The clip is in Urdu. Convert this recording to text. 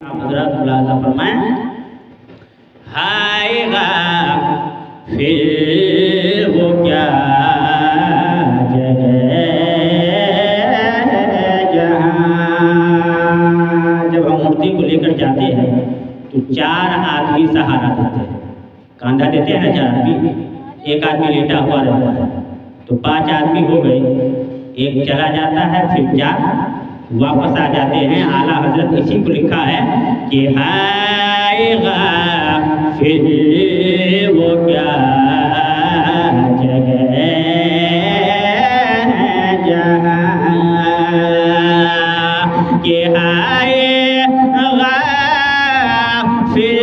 حضرت ملاحظہ فرمائیں ہائے غافل وہ کیا جگہ جہاں جب ہم مورتی کو لے کر جاتے ہیں تو 4 آدمی سہارا دیتے ہیں، کاندھا دیتے ہیں نا 4 آدمی، ایک آدمی لیٹا ہوا رہتا ہے تو 5 آدمی ہو گئے، ایک چلا جاتا ہے پھر 4 واپس آ جاتے ہیں۔ اعلیٰ حضرت اسی کو لکھا ہے کہ ہائے غافل وہ کیا جگہ جہاں، کہ ہائے غافل